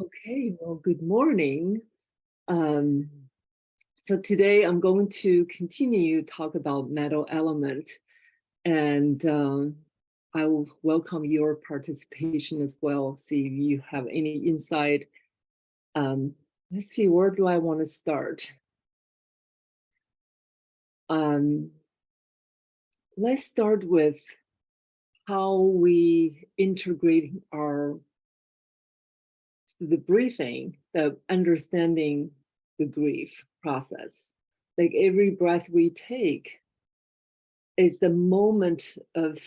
Okay, well, good morning. Um, so today I'm going to continue talk about metal element, and I will welcome your participation as well. See if you have any insight. Let's see, where do I want to start? Um, let's start with how we integrate the breathing, the understanding the grief process. Like every breath we take is the moment of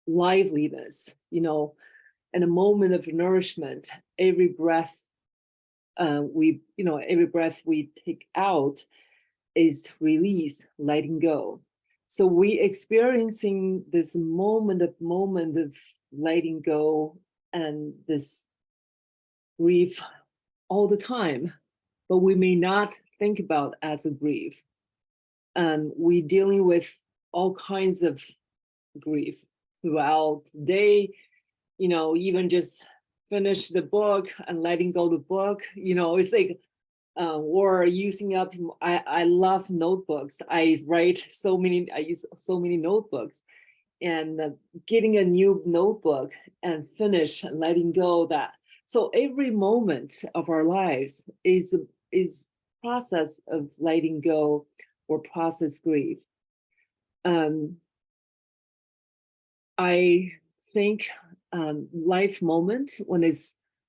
liveliness, and a moment of nourishment. Every breath every breath we take out is release, letting go. So we experiencing this moment of letting go and this grief all the time, but we may not think about as a grief. We dealing with all kinds of grief throughout the day, even just finish the book and letting go the book, it's like, or using up, I love notebooks. I use so many notebooks, and getting a new notebook and finish and letting go that. So every moment of our lives is process of letting go or process grief. I think life moment when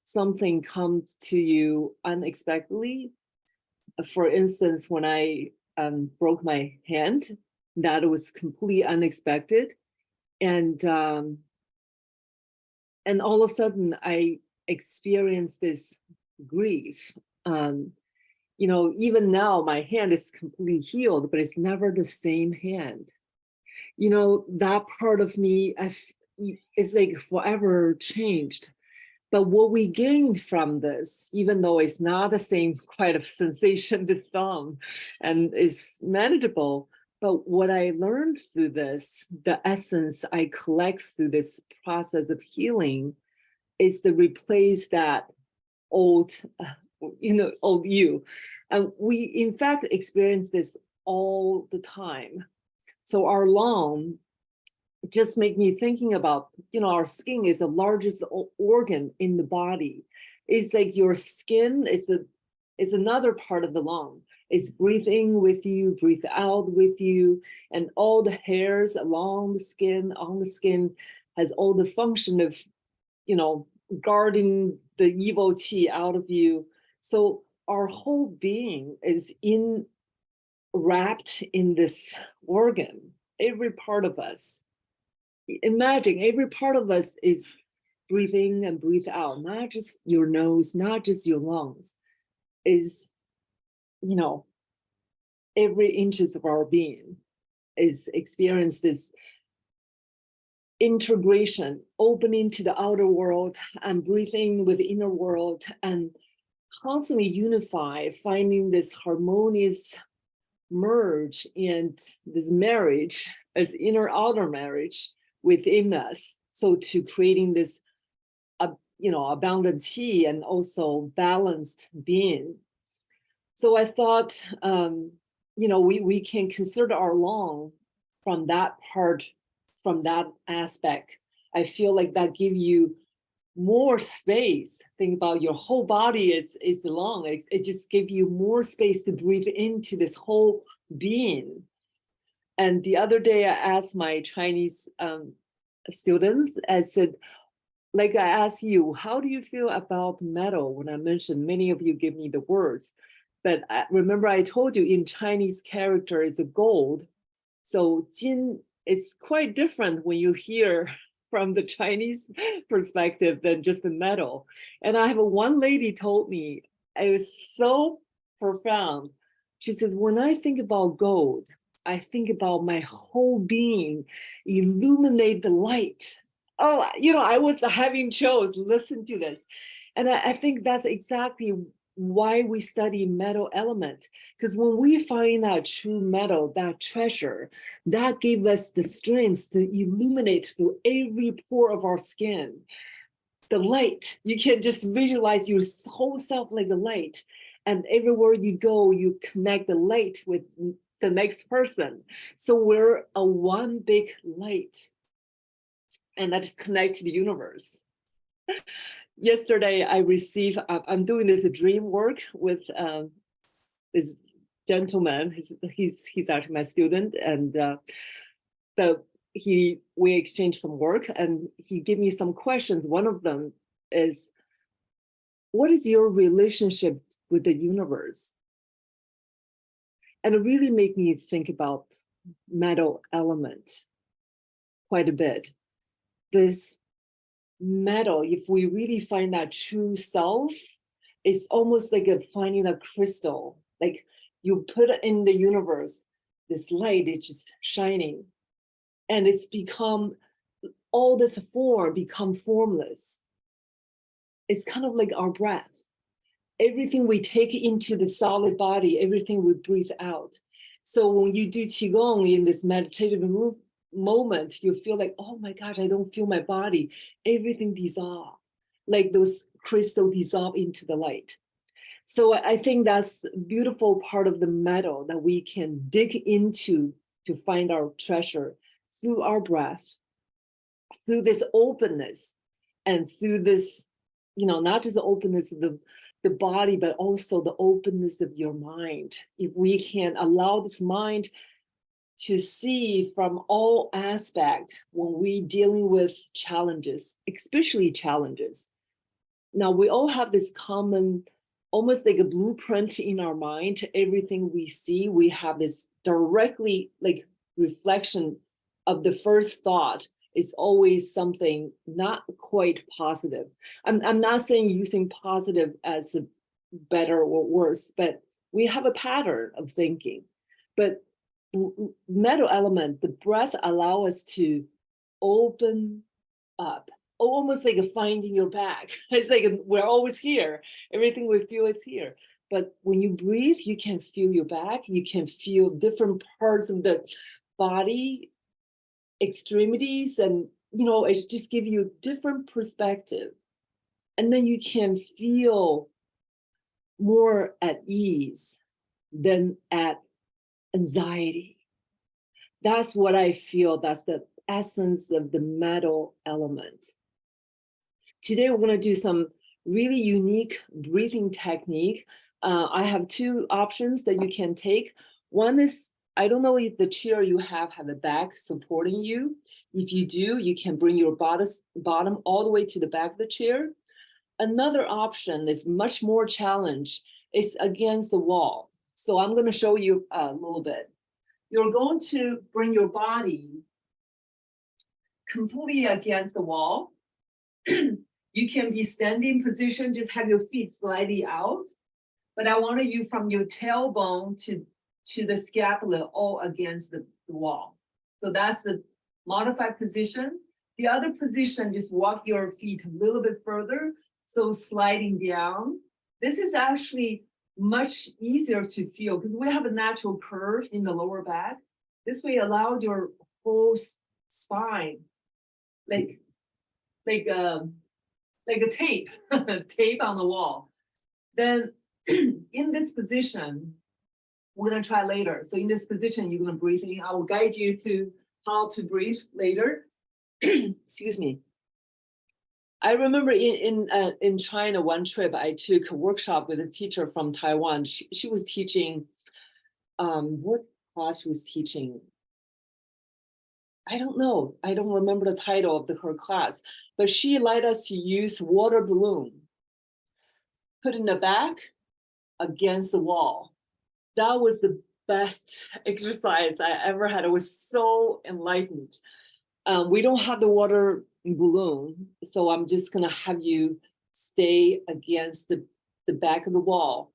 something comes to you unexpectedly. For instance, when I broke my hand, that was completely unexpected, and all of a sudden I experienced this grief. Even now my hand is completely healed, but it's never the same hand. That part of me is like forever changed. But what we gained from this, even though it's not the same kind of sensation with thumb and is manageable, but what I learned through this, the essence I collect through this process of healing, is to replace that old, old you. And we, in fact, experience this all the time. So our lung just make me thinking about, our skin is the largest organ in the body. It's like your skin is another part of the lung. It's breathe in with you, breathe out with you, and all the hairs along the skin, on the skin, has all the function of, guarding the evil qi out of you. So our whole being is wrapped in this organ, every part of us. Imagine every part of us is breathing and breathe out, not just your nose, not just your lungs, is, every inches of our being is experience this integration, opening to the outer world and breathing with the inner world, and constantly unify, finding this harmonious merge and this marriage as inner outer marriage within us. So to creating this, abundant qi and also balanced being. So I thought, we can consider our lung from that part, from that aspect. I feel like that give you more space. Think about your whole body is the lung. It just gives you more space to breathe into this whole being. And the other day I asked my Chinese students, I said, like I asked you, how do you feel about metal? When I mentioned, many of you give me the words, but remember I told you in Chinese character is a gold. So jin is quite different when you hear from the Chinese perspective than just the metal. And I have one lady told me, it was so profound. She says, when I think about gold, I think about my whole being illuminate the light. Oh, I was having chills, listen to this. And I think that's exactly why we study metal element, because when we find that true metal, that treasure, that gave us the strength to illuminate through every pore of our skin. the light. You can just visualize your whole self like a light. And everywhere you go, you connect the light with the next person. So we're a one big light. And that is connected to the universe. Yesterday, I received, I'm doing this dream work with this gentleman. He's actually my student. And we exchanged some work and he gave me some questions. One of them is, what is your relationship with the universe? And it really made me think about metal element quite a bit. This metal, if we really find that true self, it's almost like finding a crystal. Like you put it in the universe, this light is just shining. And it's become, all this form become formless. It's kind of like our breath. Everything we take into the solid body, everything we breathe out. So when you do Qigong in this meditative moment, you feel like, oh my gosh, I don't feel my body. Everything dissolves, like those crystals dissolve into the light. So I think that's the beautiful part of the metal that we can dig into to find our treasure through our breath, through this openness, and through this, not just the openness of the body, but also the openness of your mind. If we can allow this mind to see from all aspects when we're dealing with challenges, especially challenges. Now, we all have this common, almost like a blueprint in our mind. Everything we see, we have this directly like reflection of the first thought is always something not quite positive. I'm not saying using positive as a better or worse, but we have a pattern of thinking. But metal element, the breath allow us to open up, almost like finding your back. It's like we're always here. Everything we feel is here. But when you breathe, you can feel your back. You can feel different parts of the body, extremities, and it just gives you a different perspective. And then you can feel more at ease than at anxiety. That's what I feel. That's the essence of the metal element. Today, we're going to do some really unique breathing technique. I have two options that you can take. One is, I don't know if the chair you have a back supporting you. If you do, you can bring your bottom all the way to the back of the chair. Another option is much more challenge. It's against the wall. So I'm going to show you a little bit. You're going to bring your body completely against the wall. You can be standing position, just have your feet slightly out. But I want you from your tailbone to the scapula all against the wall. So that's the modified position. The other position, just walk your feet a little bit further. So sliding down. This is actually much easier to feel because we have a natural curve in the lower back. This way allow your whole spine, like a tape, tape on the wall. Then in this position, we're gonna try later. So in this position, you're gonna breathe in. I will guide you to how to breathe later. Excuse me. I remember in China, one trip, I took a workshop with a teacher from Taiwan. She was teaching, what class she was teaching? I don't know. I don't remember the title of her class, but she led us to use water balloon, put in the back against the wall. That was the best exercise I ever had. I was so enlightened. We don't have the water balloon, so I'm just gonna have you stay against the back of the wall.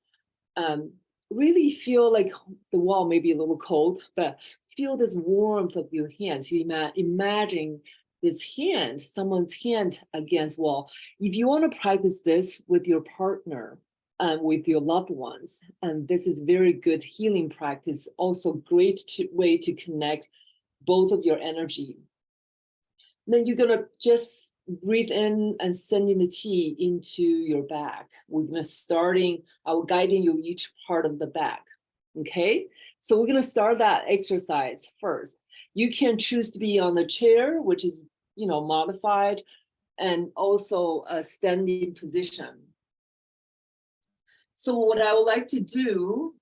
Really feel like the wall may be a little cold, but feel this warmth of your hands. You imagine this hand, someone's hand against wall. If you want to practice this with your partner, with your loved ones, and this is very good healing practice, also great way to connect both of your energy. Then you're gonna just breathe in and sending the qi into your back. We're gonna starting, I'll guiding you each part of the back, okay? So we're gonna start that exercise first. You can choose to be on the chair, which is, modified, and also a standing position. So what I would like to do,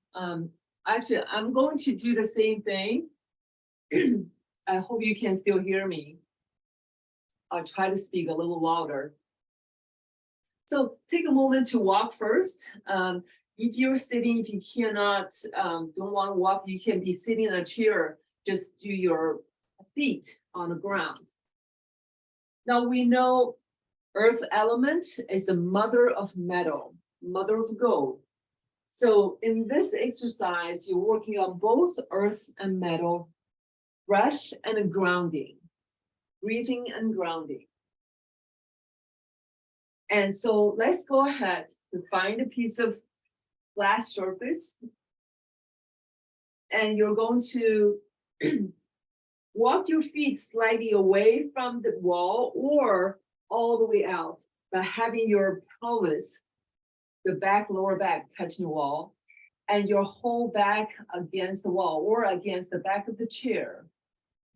actually, I'm going to do the same thing. I hope you can still hear me. I'll try to speak a little louder. So take a moment to walk first. If you're sitting, if you cannot, don't want to walk, you can be sitting in a chair, just do your feet on the ground. Now we know earth element is the mother of metal, mother of gold. So in this exercise, you're working on both earth and metal, breath and grounding, breathing and grounding. And so let's go ahead to find a piece of flat surface. And you're going to walk your feet slightly away from the wall or all the way out, but having your pelvis, the back, lower back touching the wall, and your whole back against the wall or against the back of the chair.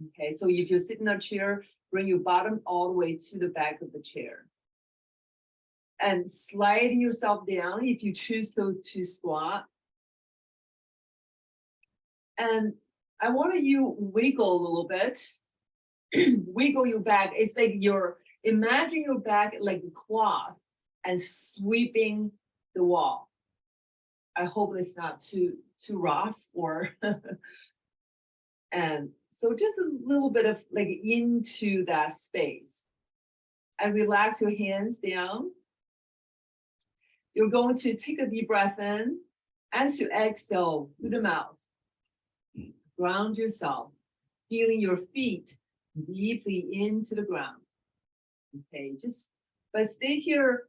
Okay, so if you're sitting in a chair, bring your bottom all the way to the back of the chair. And sliding yourself down if you choose to squat. And I want you wiggle a little bit. Wiggle your back. It's like imagine your back like a cloth and sweeping the wall. I hope it's not too rough or and so just a little bit of like into that space. And relax your hands down. You're going to take a deep breath in. As you exhale through the mouth, ground yourself, feeling your feet deeply into the ground. Okay, but stay here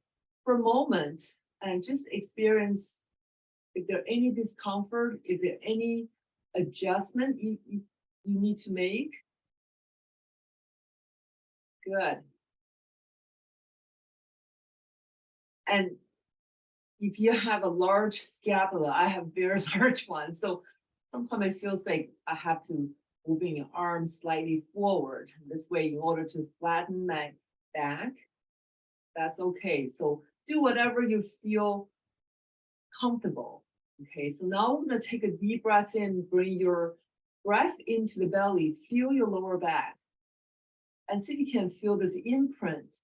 for a moment and just experience if there's any discomfort, if there's any adjustment you need to make. Good. And if you have a large scapula, I have very large ones. So sometimes it feels like I have to move your arms slightly forward. This way, in order to flatten my back, that's okay. So do whatever you feel comfortable. Okay, so now we're going to take a deep breath in, bring your breath into the belly, feel your lower back, and see if you can feel this imprint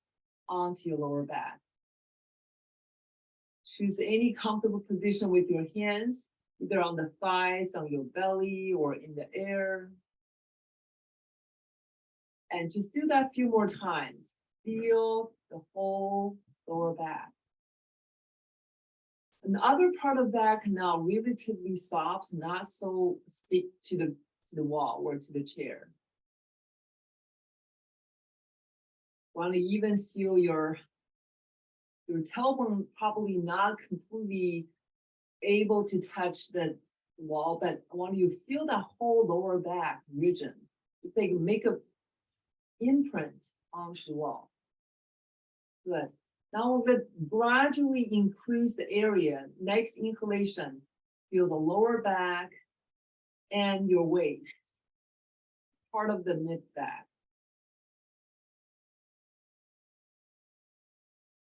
onto your lower back. Choose any comfortable position with your hands, either on the thighs, on your belly, or in the air. And just do that a few more times. Feel the whole lower back. And the other part of back now relatively soft, not so stick to the wall or to the chair. Want to even feel your tailbone probably not completely able to touch the wall, but I want you to feel that whole lower back region. It's like make a imprint onto the wall. Good. Now we're going to gradually increase the area. Next inhalation, feel the lower back and your waist, part of the mid back.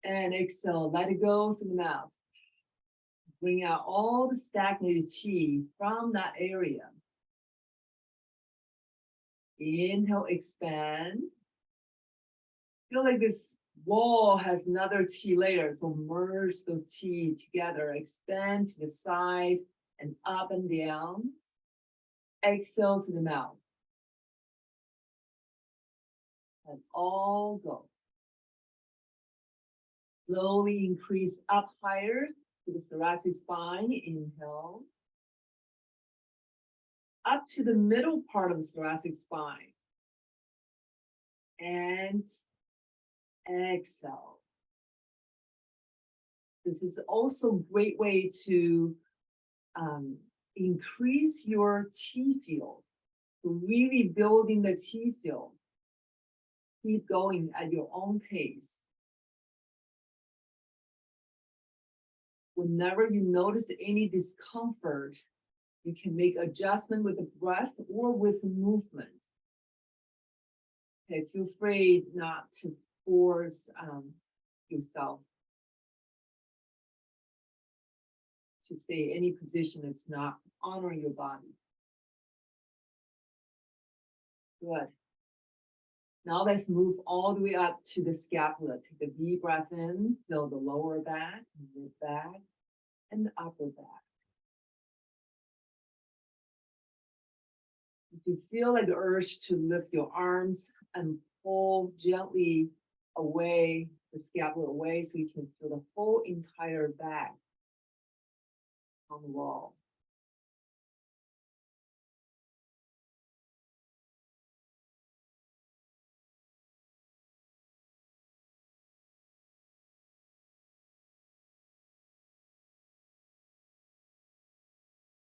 And exhale, let it go through the mouth. Bring out all the stagnated qi from that area. Inhale, expand. Feel like this wall has another qi layer, so merge those qi together. Expand to the side and up and down. Exhale to the mouth. And all go. Slowly increase up higher to the thoracic spine. Inhale. Up to the middle part of the thoracic spine. And exhale. This is also a great way to increase your qi field, really building the qi field. Keep going at your own pace. Whenever you notice any discomfort, you can make adjustment with the breath or with movement. Okay, feel free not to force yourself to stay any position that's not honoring your body. Good. Now let's move all the way up to the scapula. Take a deep breath in, feel the lower back, mid back, and the upper back. If you feel like the urge to lift your arms and pull gently away, the scapula away, so you can feel the whole entire back on the wall.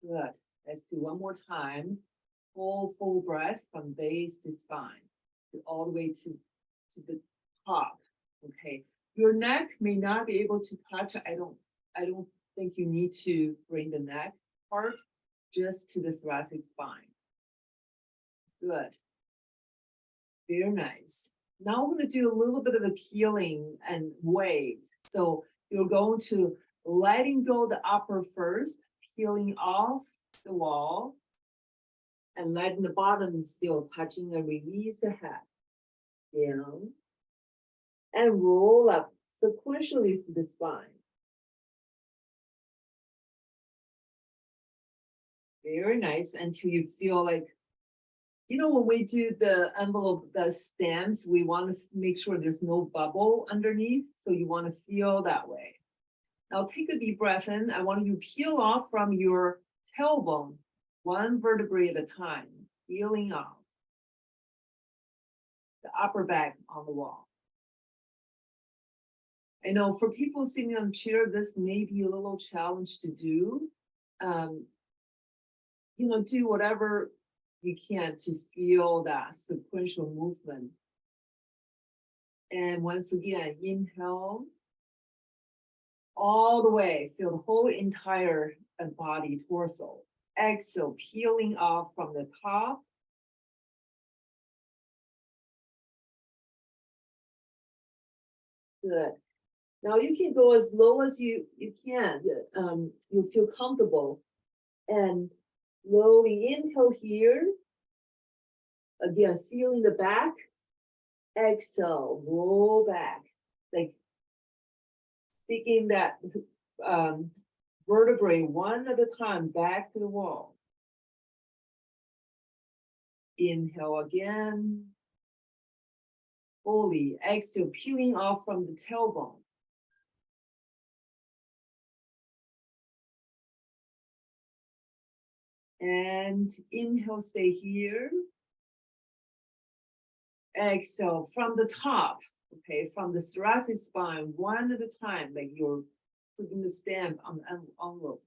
Good. Let's do one more time. Full breath from base to spine, all the way to the top. Okay. Your neck may not be able to touch. I don't think you need to bring the neck part just to the thoracic spine. Good. Very nice. Now we're going to do a little bit of a peeling and waves. So you're going to letting go the upper first, peeling off the wall, and letting the bottom still touching and release the head down and roll up sequentially through the spine. Very nice until you feel like, you know, when we do the envelope, the stems, we want to make sure there's no bubble underneath. So you want to feel that way. Now take a deep breath in. I want you to peel off from your tailbone, one vertebrae at a time, peeling off the upper back on the wall. I know for people sitting on a chair, this may be a little challenge to do. You know, do whatever you can to feel that sequential movement. And once again, inhale all the way, feel the whole entire body, torso. Exhale, peeling off from the top. Good. Now you can go as low as you can. You'll feel comfortable. And slowly inhale here. Again, feeling the back. Exhale, roll back. Like sticking that vertebrae one at a time back to the wall. Inhale again. Fully. Exhale, peeling off from the tailbone. And inhale, stay here. Exhale from the top, okay, from the thoracic spine, one at a time, like you're putting the stamp on the envelope.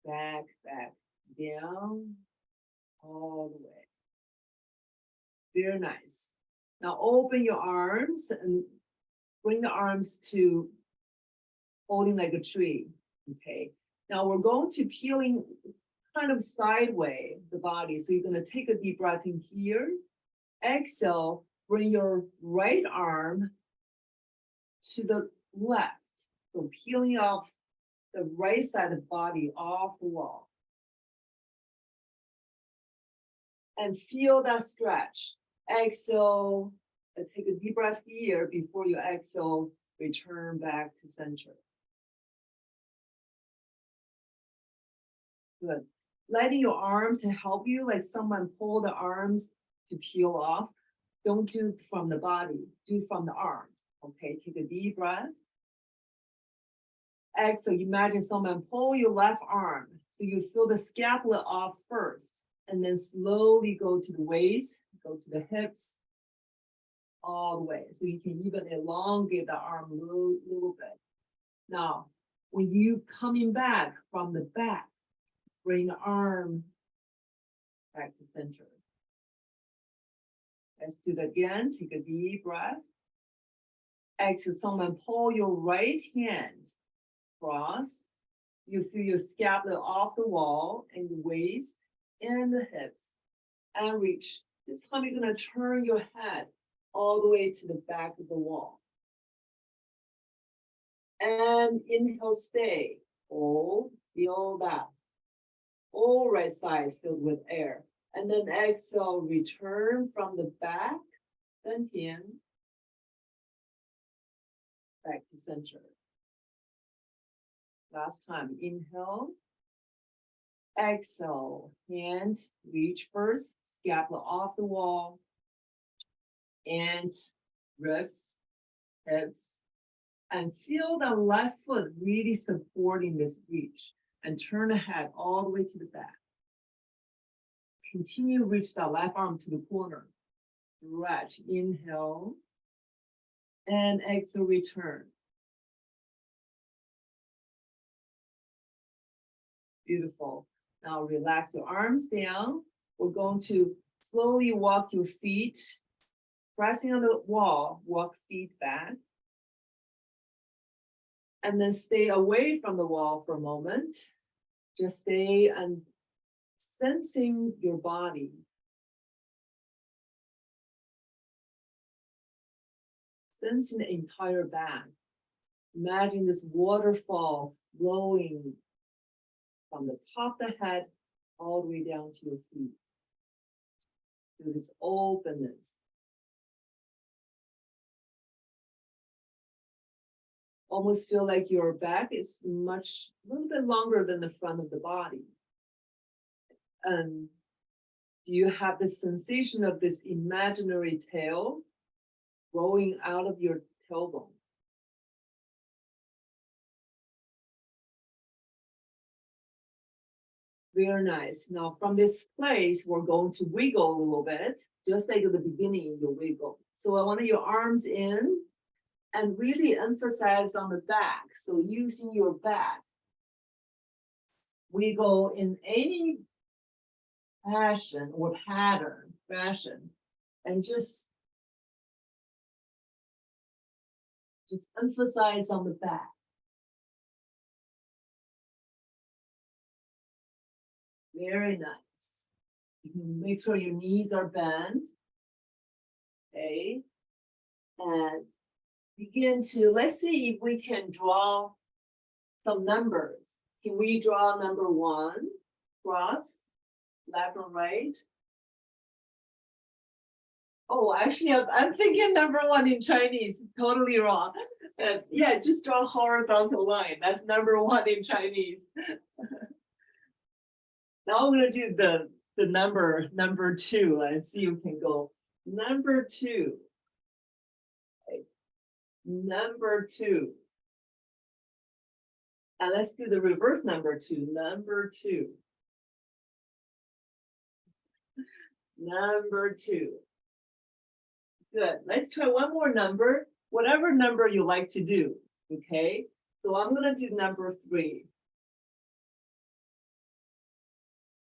Back, down, all the way. Very nice. Now open your arms and bring the arms to holding like a tree, okay? Now we're going to peeling kind of sideways the body. So you're going to take a deep breath in here. Exhale, bring your right arm to the left. So peeling off the right side of the body off the wall. And feel that stretch. Exhale, and take a deep breath here before you exhale, return back to center. Good. Letting your arm to help you, like someone pull the arms to peel off. Don't do from the body, do from the arms. Okay, take a deep breath. Exhale, imagine someone pull your left arm. So you feel the scapula off first, and then slowly go to the waist, go to the hips, all the way. So you can even elongate the arm a little bit. Now, when you coming back from the back, bring the arm back to center. Let's do it again. Take a deep breath. Exhale, someone pull your right hand across. You feel your scapula off the wall and the waist and the hips. And reach. This time you're going to turn your head all the way to the back of the wall. And inhale, stay. Hold, feel that. Whole right side filled with air. And then exhale, return from the back, then in. Back to center. Last time, inhale. Exhale, hand, reach first, scapula off the wall. And ribs, hips. And feel the left foot really supporting this reach. And turn the head all the way to the back. Continue, reach the left arm to the corner. Stretch, inhale. And exhale, return. Beautiful. Now relax your arms down. We're going to slowly walk your feet, pressing on the wall, walk feet back. And then stay away from the wall for a moment. Just stay and sensing your body. Sensing the entire back. Imagine this waterfall flowing from the top of the head all the way down to your feet. Through this openness. Almost feel like your back is a little bit longer than the front of the body. And do you have the sensation of this imaginary tail growing out of your tailbone? Very nice. Now from this place, we're going to wiggle a little bit, just like at the beginning, you wiggle. So I want your arms in and really emphasize on the back. So using your back, wiggle in any fashion or fashion, and just emphasize on the back. Very nice. You can make sure your knees are bent. Okay. And begin to, let's see if we can draw some numbers. Can we draw number 1? Cross, left and right. Oh, actually, I'm thinking number 1 in Chinese. Totally wrong. Yeah, just draw a horizontal line. That's number 1 in Chinese. Now I'm going to do the number 2 and see if we can go. Number 2. Okay. Number 2. And let's do the reverse number 2. Number 2. Number 2. Good. Let's try one more number. Whatever number you like to do. Okay. So I'm going to do number 3.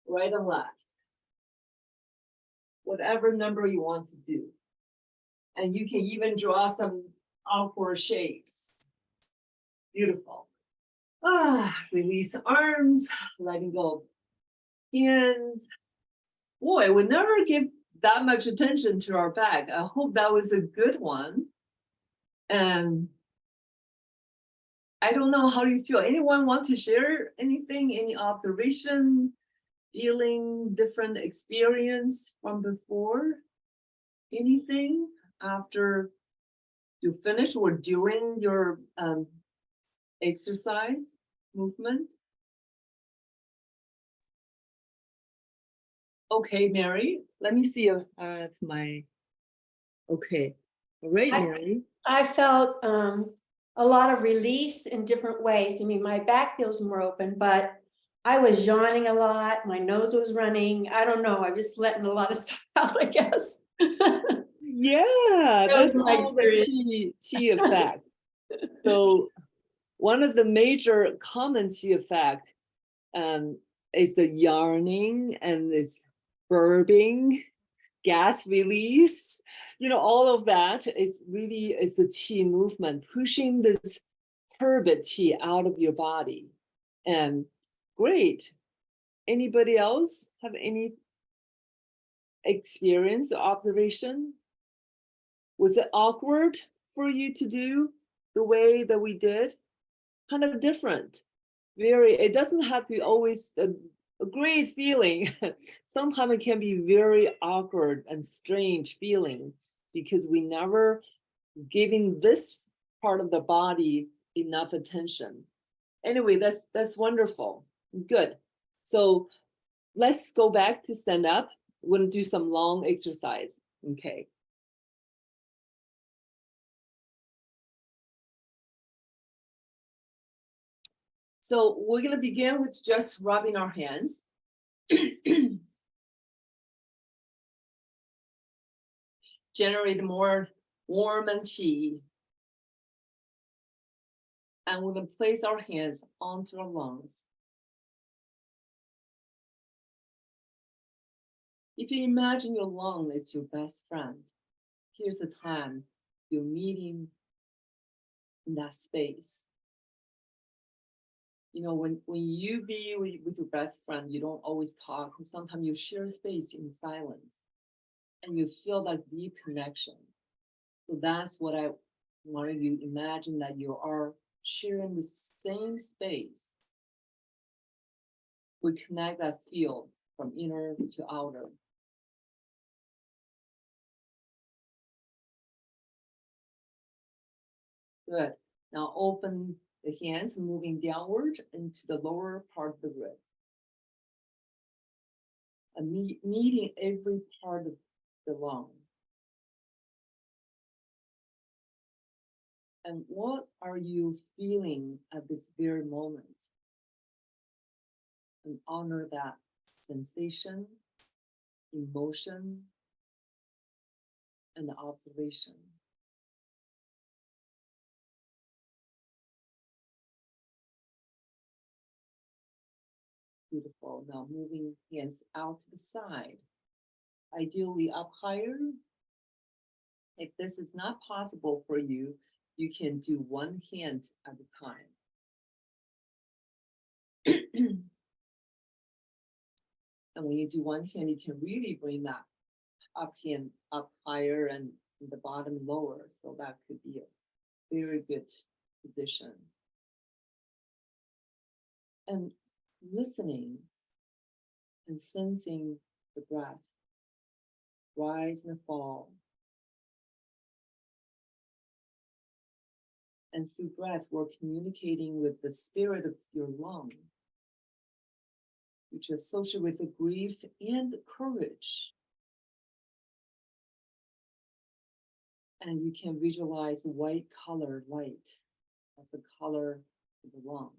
Right and left. Whatever number you want to do. And you can even draw some awkward shapes. Beautiful. Release arms, letting go hands. Boy, we never give that much attention to our back. I hope that was a good one. And I don't know how you feel. Anyone want to share anything, any observation? Feeling different experience from before? Anything after you finish or during your exercise movement? Okay, Mary, let me see if my, okay. All right, Mary. I felt a lot of release in different ways. I mean, my back feels more open, but I was yawning a lot. My nose was running. I don't know. I'm just letting a lot of stuff out, I guess. Yeah, that's all the Qi effect. So one of the major common Qi effect is the yarning and it's burping. gas release, all of that is really is the qi movement, pushing this turbid qi out of your body. And great. Anybody else have any experience, observation? Was it awkward for you to do the way that we did? Kind of different. It doesn't have to be always a great feeling. Sometimes it can be very awkward and strange feeling because we never giving this part of the body enough attention. Anyway, that's wonderful. Good. So let's go back to stand up. We're going to do some long exercise. Okay. So we're going to begin with just rubbing our hands. Generate more warm and qi. And we're going to place our hands onto our lungs. If you imagine your lung is your best friend, here's the time you're meeting in that space. When you be with your best friend, you don't always talk. Sometimes you share space in silence and you feel that deep connection. So that's what I wanted you to imagine, that you are sharing the same space. We connect that field from inner to outer. Good. Now open the hands, moving downward into the lower part of the rib. And meeting every part of the lung. And what are you feeling at this very moment? And honor that sensation, emotion, and the observation. Beautiful. Now moving hands out to the side, ideally up higher. If this is not possible for you, you can do one hand at a time. And when you do one hand, you can really bring that up hand up higher and the bottom lower. So that could be a very good position. And listening and sensing the breath rise and fall. And through breath, we're communicating with the spirit of your lung, which is associated with the grief and courage. And you can visualize white color light as the color of the lung.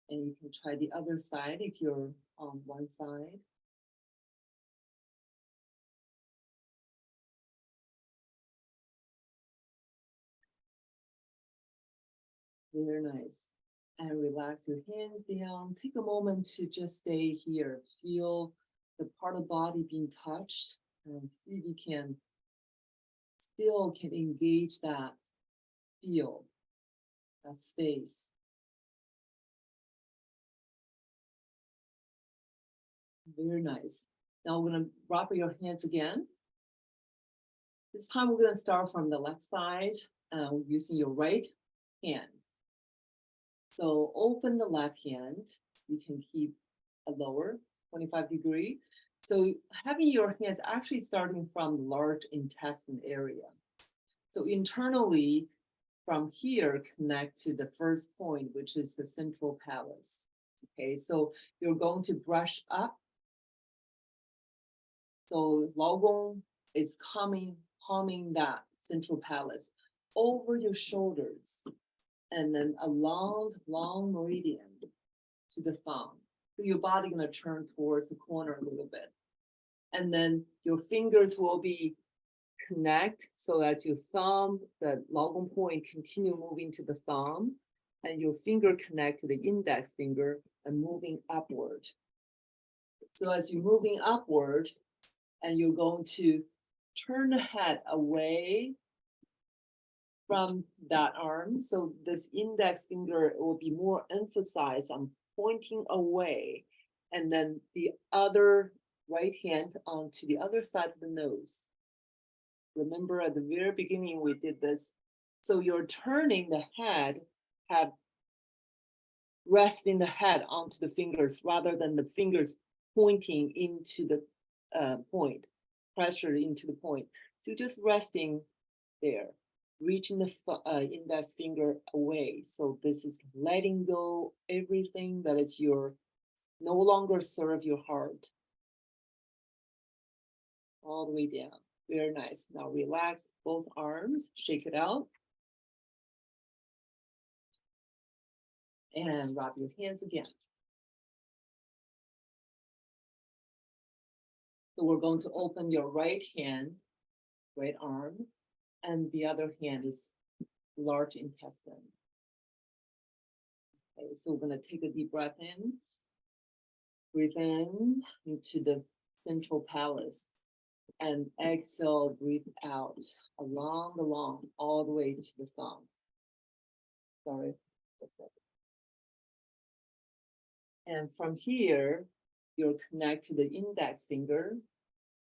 And you can try the other side if you're on one side. Very nice. And relax your hands down. Take a moment to just stay here. Feel the part of the body being touched and see if you can still engage that field, that space. Very nice. Now we're going to wrap your hands again. This time we're going to start from the left side using your right hand. So open the left hand. You can keep a lower 25 degree. So having your hands actually starting from the large intestine area. So internally from here, connect to the first point, which is the central palace. Okay, so you're going to brush up. So Lao Gong is calming that central palace over your shoulders, and then a long meridian to the thumb. So your body gonna turn towards the corner a little bit. And then your fingers will be connect so that your thumb, the Lao Gong point, continue moving to the thumb, and your finger connect to the index finger and moving upward. So as you're moving upward, And you're going to turn the head away from that arm. So this index finger will be more emphasized on pointing away. And then the other right hand onto the other side of the nose. Remember at the very beginning we did this. So you're turning the head, resting the head onto the fingers rather than the fingers pointing into the point, pressure into the point. So you're just resting there, reaching the index finger away. So this is letting go everything that is no longer serve your heart. All the way down. Very nice. Now relax both arms, shake it out. And rub your hands again. So we're going to open your right hand, right arm, and the other hand is large intestine. Okay, so we're going to take a deep breath in. Breathe in into the central palace. And exhale, breathe out along the lung, all the way to the thumb. Sorry. And from here, you'll connect to the index finger.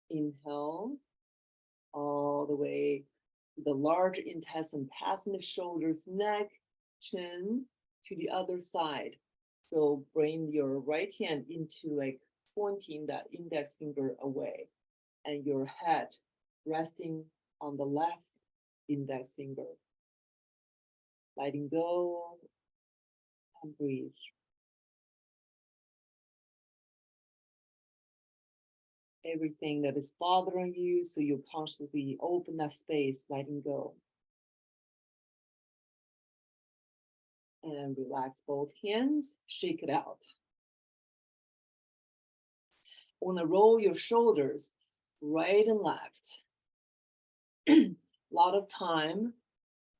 Inhale, all the way to the large intestine, passing the shoulders, neck, chin to the other side. So bring your right hand into like pointing that index finger away. And your head resting on the left index finger. Letting go and breathe. Everything that is bothering you, so you consciously open that space, letting go. And relax both hands, shake it out. Want to roll your shoulders right and left. A lot of time,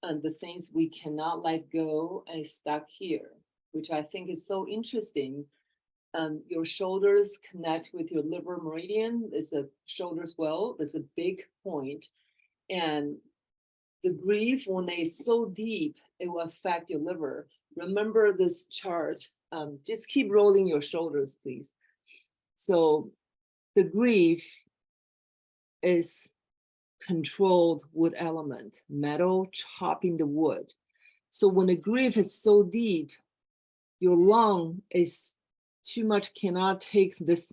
and the things we cannot let go and stuck here, which I think is so interesting. Your shoulders connect with your liver meridian. It's a shoulders well. It's a big point, and the grief, when it's so deep, it will affect your liver. Remember this chart. Just keep rolling your shoulders, please. So the grief is controlled wood element, metal chopping the wood. So when the grief is so deep, your lung is too much, cannot take this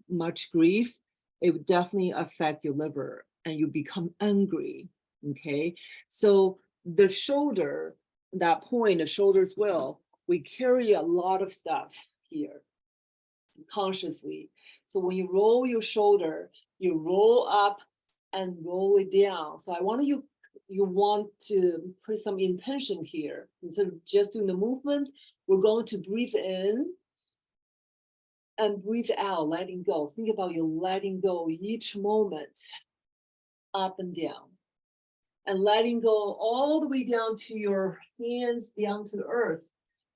much grief. It would definitely affect your liver and you become angry. Okay, so the shoulder, that point, the shoulders well, we carry a lot of stuff here consciously. So when you roll your shoulder, you roll up and roll it down. So I want you want to put some intention here. Instead of just doing the movement, we're going to breathe in and breathe out, letting go. Think about you letting go each moment, up and down. And letting go all the way down to your hands, down to the earth.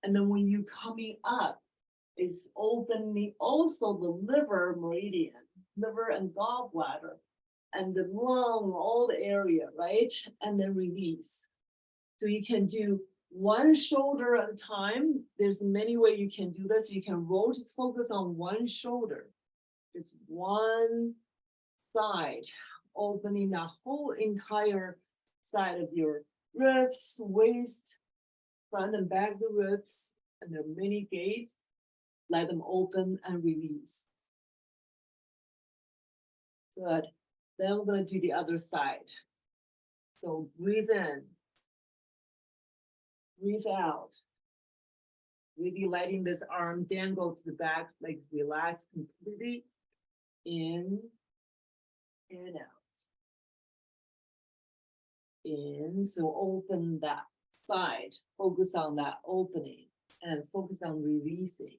And then when you're coming up, it's opening also the liver meridian, liver and gallbladder, and the lung, all the area, right? And then release. So you can do one shoulder at a time. There's many ways you can do this. You can roll, just focus on one shoulder. It's one side, opening the whole entire side of your ribs, waist, front and back of the ribs, and there are many gates. Let them open and release. Good. Then I'm going to do the other side. So breathe in, breathe out. Really letting this arm dangle to the back, like relax completely. In and out. In, so open that side, focus on that opening and focus on releasing.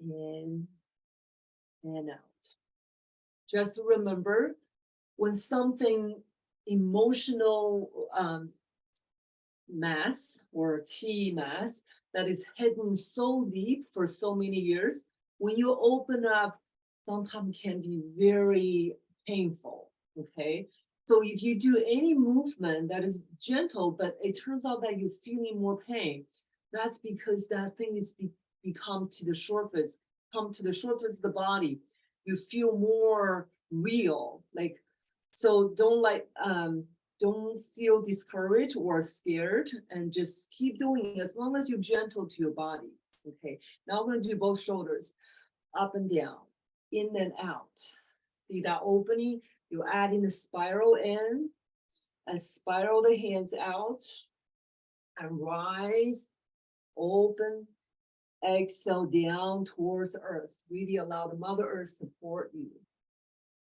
In and out. Just remember, when something emotional mass or chi mass that is hidden so deep for so many years, when you open up sometimes can be very painful, okay? So if you do any movement that is gentle, but it turns out that you're feeling more pain, that's because that thing is become to the surface, come to the surface of the body. You feel more real, like, so don't feel discouraged or scared, and just keep doing it as long as you're gentle to your body. Okay, now I'm going to do both shoulders, up and down, in and out. See that opening? You add in the spiral in, and spiral the hands out, and rise, open, exhale down towards earth. Really allow the Mother Earth support you.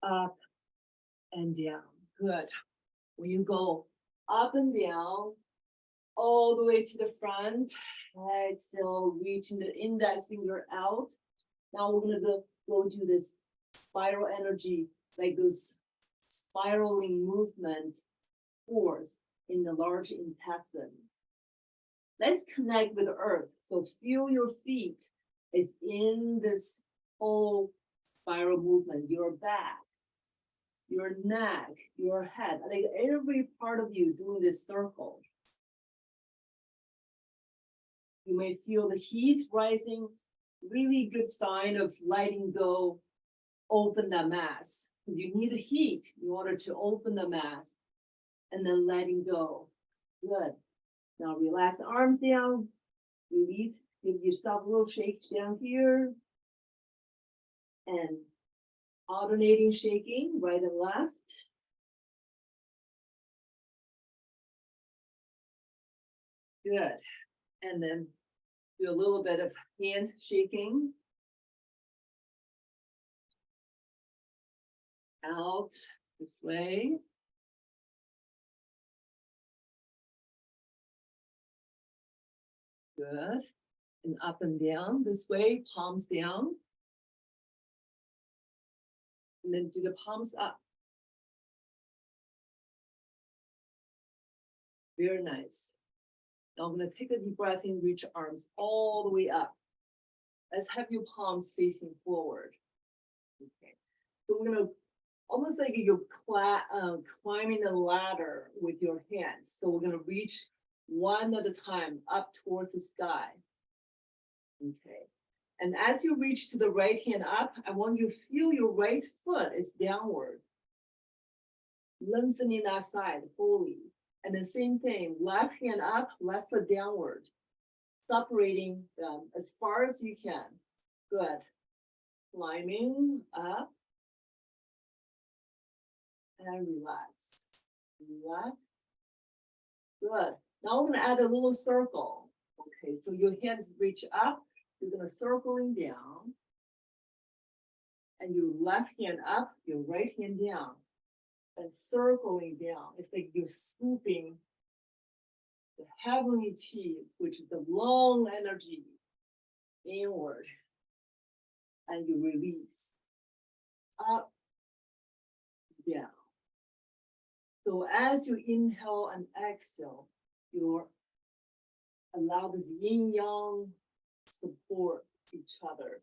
Up and down. Good. When you go up and down, all the way to the front, exhale, reaching the index finger out. Now we're gonna go do this spiral energy, like those spiraling movement forth in the large intestine. Let's connect with the earth. So feel your feet is in this whole spiral movement, your back, your neck, your head, like every part of you doing this circle. You may feel the heat rising, really good sign of letting go, open the mass. You need heat in order to open the mass, and then letting go. Good. Now relax arms down, release, give yourself a little shake down here, and alternating shaking right and left. Good. And then do a little bit of hand shaking. Out this way. Good. And up and down this way, palms down. And then do the palms up. Very nice. Now I'm going to take a deep breath in, reach arms all the way up. Let's have your palms facing forward. Okay. So we're going to almost like you're climbing a ladder with your hands. So we're going to reach one at a time up towards the sky. Okay. And as you reach to the right hand up, I want you to feel your right foot is downward, lengthening that side fully. And the same thing, left hand up, left foot downward, separating them as far as you can. Good. Climbing up and relax. Relax. Good. Now we're going to add a little circle. Okay, so your hands reach up. You're going to circling down. And your left hand up, your right hand down. And circling down. It's like you're scooping the heavenly chi, which is the long energy, inward. And you release. Up, down. So as you inhale and exhale, you allow this yin yang support each other.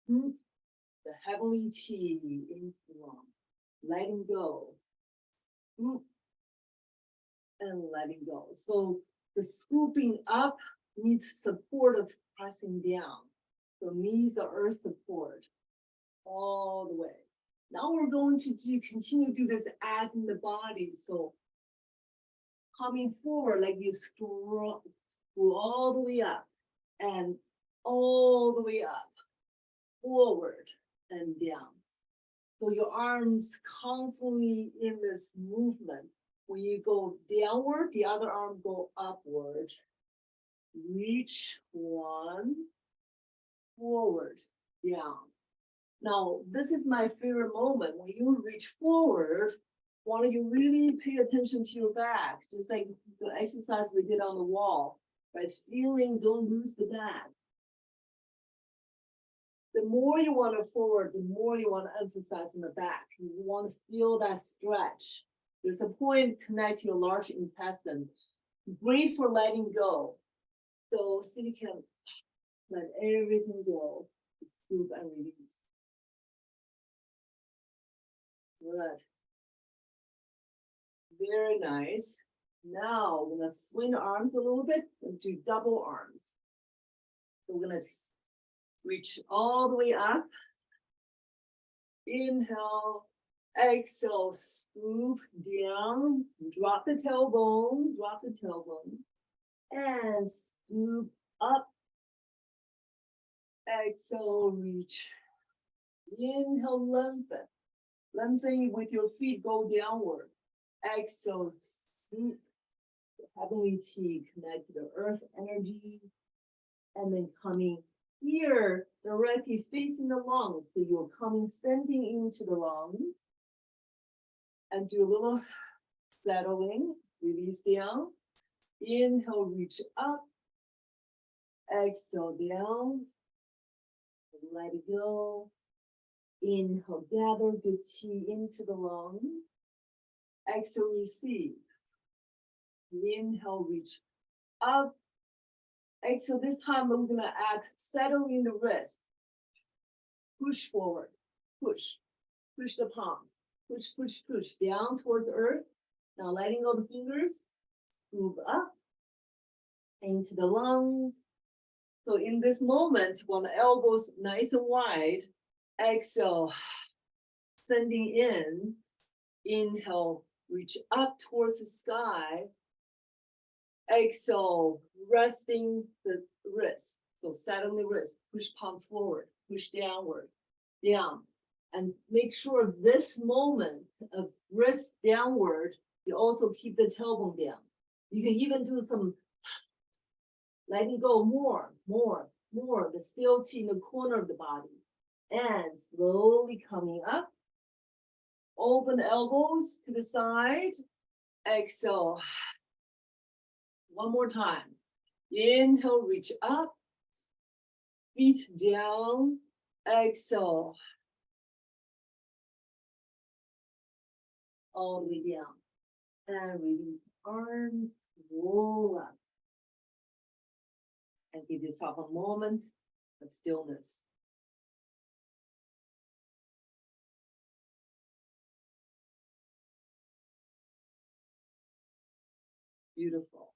The heavenly chi into one, letting go, and letting go. So the scooping up needs support of pressing down. So needs the earth support all the way. Now we're going to continue to do this adding the body. So coming forward, like you screw all the way up and all the way up, forward and down. So your arms constantly in this movement. When you go downward, the other arm go upward. Reach one, forward, down. Now, this is my favorite moment. When you reach forward, why don't you really pay attention to your back, just like the exercise we did on the wall, right? Feeling, don't lose the back. The more you want to forward, the more you want to emphasize in the back. You want to feel that stretch. There's a point connect to your large intestine. Breathe for letting go. So you can let everything go. It's Scoop and release. Good. Very nice. Now we're gonna swing the arms a little bit and do double arms. So we're gonna reach all the way up. Inhale, exhale, scoop down, drop the tailbone, and scoop up. Exhale, reach. Inhale, lengthen with your feet, go downward. Exhale, scoop. Heavenly Chi, connect to the earth energy. And then coming here, directly facing the lungs. So you're coming, sending into the lungs. And do a little settling, release down. Inhale, reach up. Exhale, down. Let it go. Inhale, gather the chi into the lungs. Exhale, receive. Inhale, reach up. Exhale, this time we're gonna add settling the wrist. Push forward, push the palms, push, down towards the earth. Now letting go the fingers, move up into the lungs. So in this moment, when the elbows nice and wide, exhale, sending in, inhale, reach up towards the sky. Exhale, resting the wrist. So settle the wrist, push palms forward, push downward, down. And make sure this moment of wrist downward, you also keep the tailbone down. You can even do some letting go more, the still chi in the corner of the body. And slowly coming up. Open the elbows to the side. Exhale. One more time. Inhale, reach up. Feet down. Exhale. All the way down. And release arms. Roll up. And give yourself a moment of stillness. Beautiful.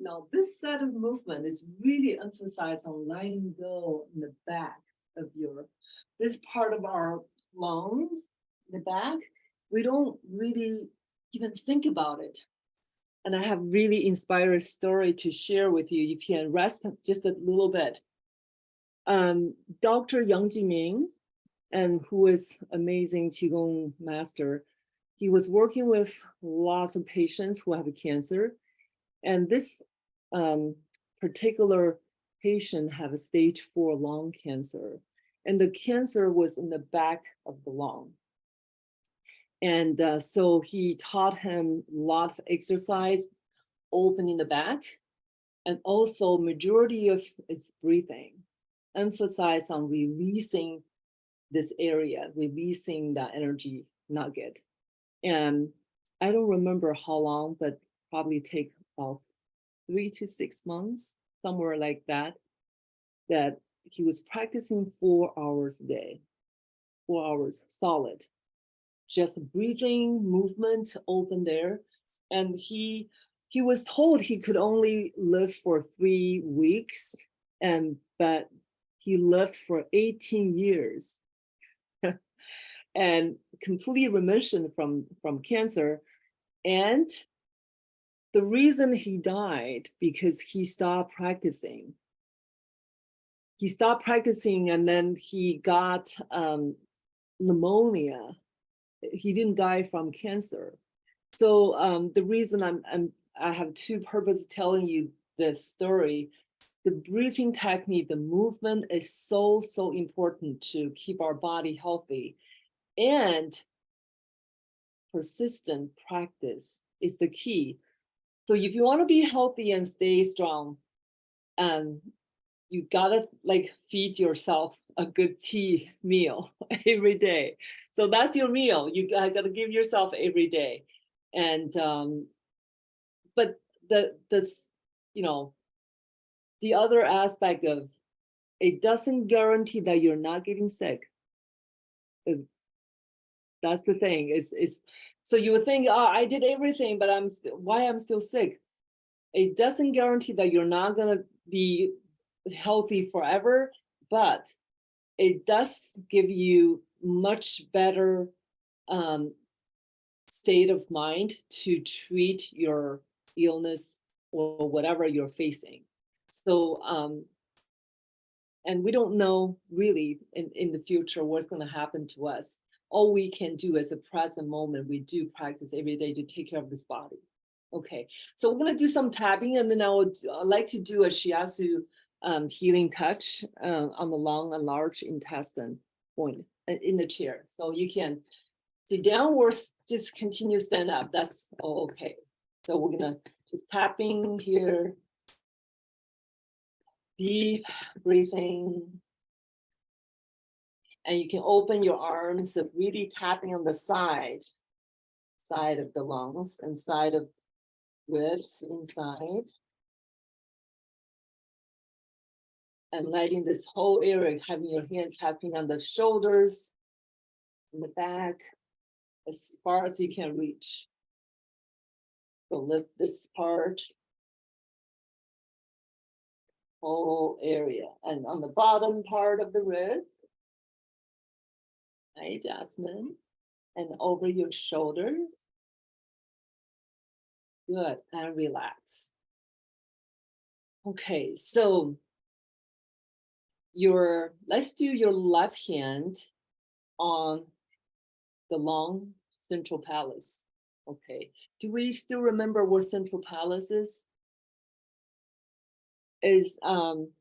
Now, this set of movement is really emphasized on letting go in the back of this part of our lungs, the back. We don't really even think about it. And I have really inspired story to share with you. You can rest just a little bit. Dr. Yang Jiming, and who is amazing Qigong master, he was working with lots of patients who have cancer. And this particular patient had a stage 4 lung cancer. And the cancer was in the back of the lung. And so he taught him a lot of exercise, opening the back, and also majority of its breathing, emphasize on releasing this area, releasing the energy nugget. And I don't remember how long, but probably take about 3 to 6 months, somewhere like that, that he was practicing 4 hours a day, 4 hours solid, just breathing, movement, open there. And he was told he could only live for 3 weeks, but he lived for 18 years and complete remission from cancer. And the reason he died, because he stopped practicing. He stopped practicing and then he got pneumonia. He didn't die from cancer. So the reason I have 2 purposes telling you this story. The breathing technique, the movement is so important to keep our body healthy. And persistent practice is the key. So if you want to be healthy and stay strong, you gotta feed yourself a good tea meal every day. So that's your meal. You gotta give yourself every day. And but the other aspect of It doesn't guarantee that you're not getting sick. That's the thing. Is so you would think, oh, I did everything, but why I'm still sick? It doesn't guarantee that you're not gonna be healthy forever, but it does give you much better state of mind to treat your illness or whatever you're facing. So and we don't know really in the future what's going to happen to us. All we can do is the present moment. We do practice every day to take care of this body. Okay, so we're going to do some tapping, and then I would like to do a Shiatsu healing touch on the long and large intestine point in the chair. So you can sit down or just continue stand up. That's okay. So we're going to just tapping here. Deep breathing. And you can open your arms, so really tapping on the side of the lungs and side of ribs inside. And letting this whole area, having your hand tapping on the shoulders, in the back, as far as you can reach. So lift this part. Whole area. And on the bottom part of the ribs, right, Jasmine? And over your shoulders. Good, and relax. Okay, so let's do your left hand on the long central palace. Okay, do we still remember what central palace is?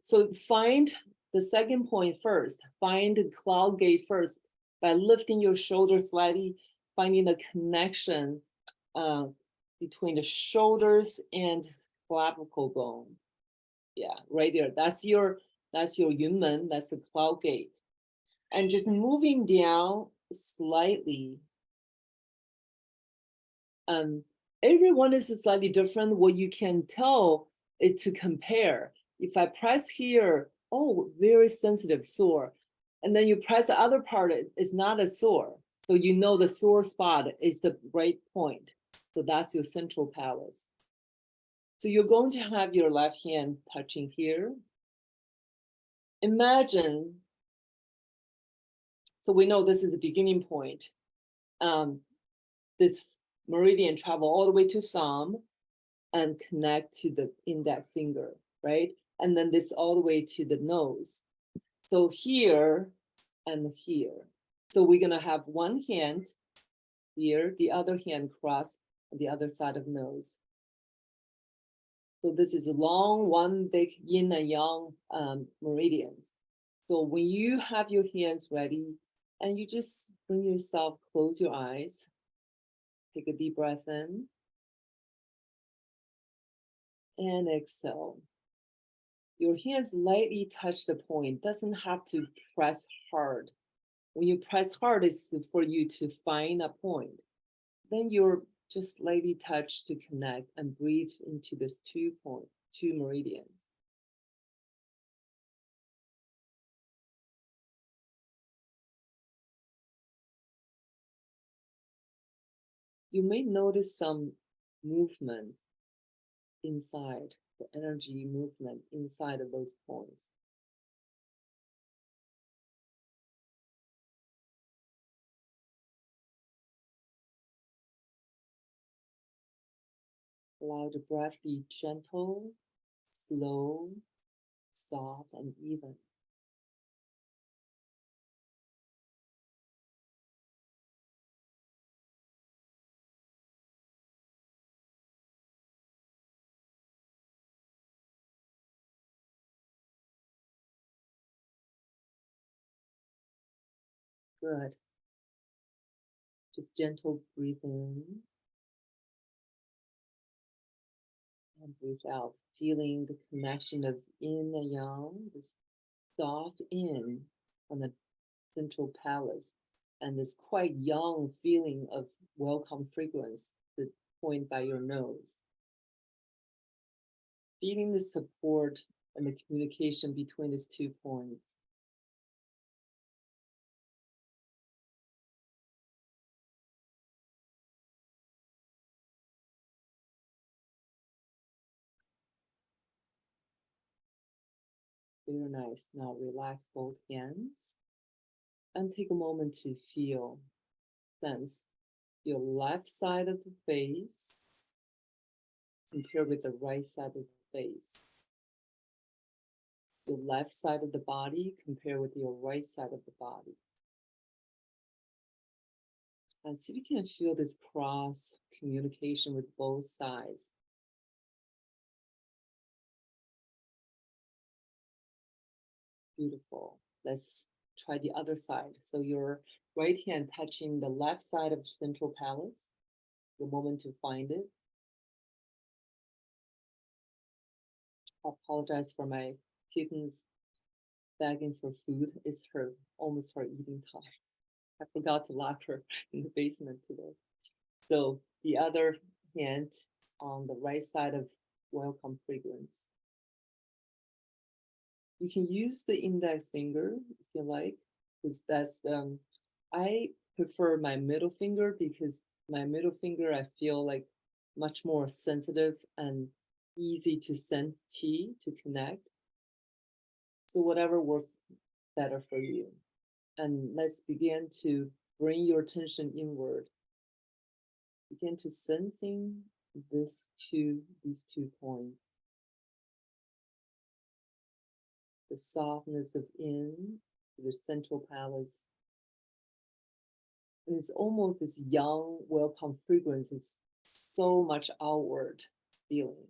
So find the second point first, find the cloud gate first by lifting your shoulders slightly, finding the connection between the shoulders and clavicle bone. Yeah, right there. That's your Yunmen, that's the cloud gate. And just moving down slightly. Everyone is slightly different. What you can tell is to compare. If I press here, oh, very sensitive, sore. And then you press the other part, it's not a sore. So you know the sore spot is the right point. So that's your central palace. So you're going to have your left hand touching here. Imagine, so we know this is the beginning point. This meridian travel all the way to thumb and connect to the index finger, right? And then this all the way to the nose. So here and here. So we're gonna have one hand here, the other hand crossed on the other side of nose. So this is a long, one big yin and yang meridians. So when you have your hands ready, and you just bring yourself, close your eyes, take a deep breath in, and exhale. Your hands lightly touch the point, doesn't have to press hard. When you press hard, it's for you to find a point. Then you're just lightly touch to connect and breathe into this two meridians. You may notice some movement inside, the energy movement inside of those points. Allow the breath be gentle, slow, soft, and even. Good. Just gentle breathe in and breathe out, feeling the connection of yin and yang, this soft in on the central palace, and this quite young feeling of welcome fragrance that point by your nose. Feeling the support and the communication between these 2 points. Very nice. Now relax both hands and take a moment to feel, sense your left side of the face compared with the right side of the face. The left side of the body compared with your right side of the body. And see if you can feel this cross communication with both sides. Beautiful. Let's try the other side. So your right hand touching the left side of central palace. The moment to find it. I apologize for my kittens begging for food. It's almost her eating time. I forgot to lock her in the basement today. So the other hand on the right side of welcome fragrance. You can use the index finger if you like, because that's I prefer my middle finger because my middle finger I feel like much more sensitive and easy to send chi to connect. So whatever works better for you. And let's begin to bring your attention inward. Begin to sensing these 2 points. The softness of in, the central palace. And it's almost this young, welcome fragrance. It's so much outward feeling.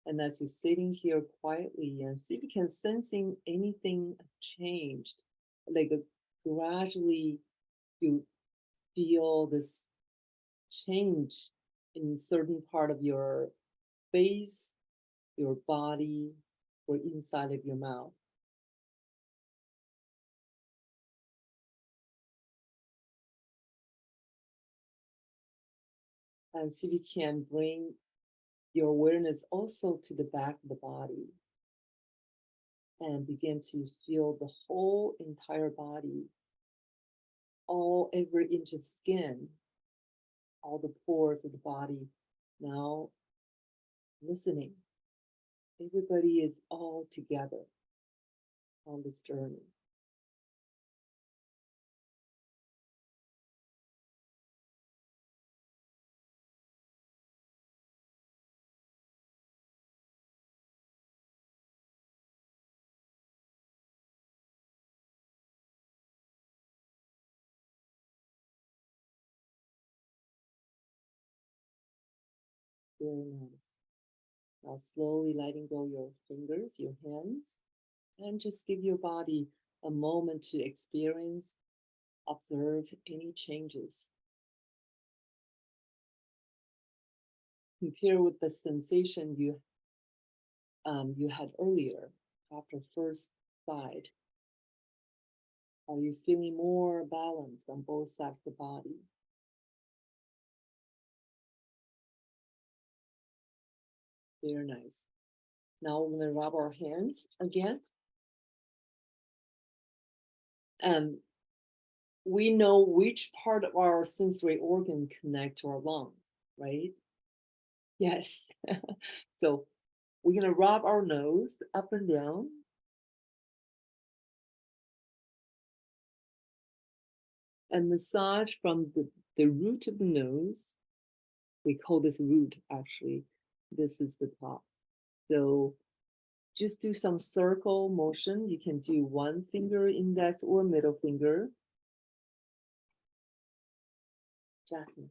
And as you're sitting here quietly and see if you can sensing anything changed, like gradually you feel this change in certain part of your face, your body, or inside of your mouth. And see if you can bring your awareness also to the back of the body and begin to feel the whole entire body, every inch of skin, all the pores of the body. Now listening. Everybody is all together on this journey. Very nice. Now slowly letting go your fingers, your hands, and just give your body a moment to experience, observe any changes. Compare with the sensation you had earlier after first side. Are you feeling more balanced on both sides of the body? Very nice. Now we're going to rub our hands again. And we know which part of our sensory organ connect to our lungs, right? Yes. So we're going to rub our nose up and down. And massage from the root of the nose. We call this root, actually. This is the top. So just do some circle motion. You can do one finger, index, or middle finger. Jasmine.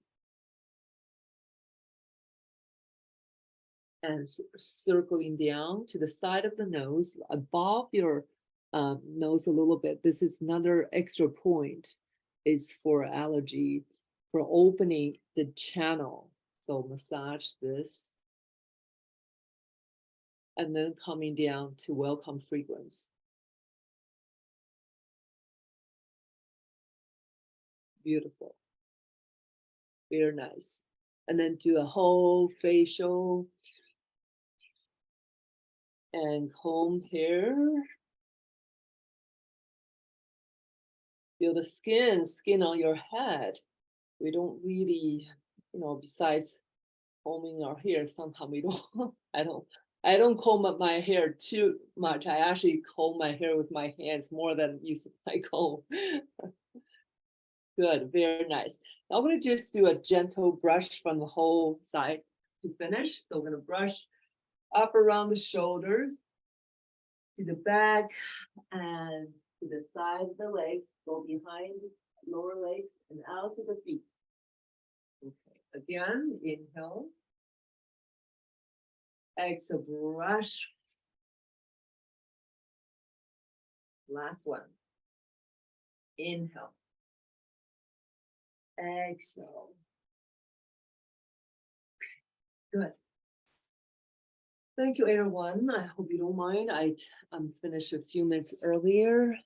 And circling down to the side of the nose, above your nose a little bit. This is another extra point. Is for allergy, for opening the channel. So massage this. And then coming down to welcome fragrance. Beautiful. Very nice. And then do a whole facial and comb hair. Feel the skin on your head. We don't really, besides combing our hair, sometimes we don't, I don't comb up my hair too much. I actually comb my hair with my hands more than use my comb. Good, very nice. I'm gonna just do a gentle brush from the whole side to finish. So I'm gonna brush up around the shoulders, to the back, and to the side of the legs, go behind the lower legs and out to the feet. Okay, again, inhale. Exhale, brush. Last one. Inhale. Exhale. Good. Thank you, everyone. I hope you don't mind. I'm finished a few minutes earlier.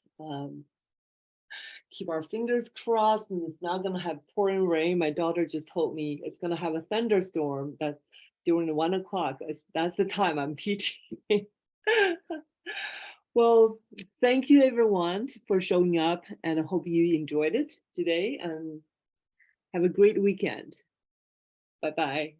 Keep our fingers crossed, and it's not gonna have pouring rain. My daughter just told me it's gonna have a thunderstorm that during the 1 o'clock. That's the time I'm teaching. Well, thank you everyone for showing up, and I hope you enjoyed it today, and have a great weekend. Bye-bye.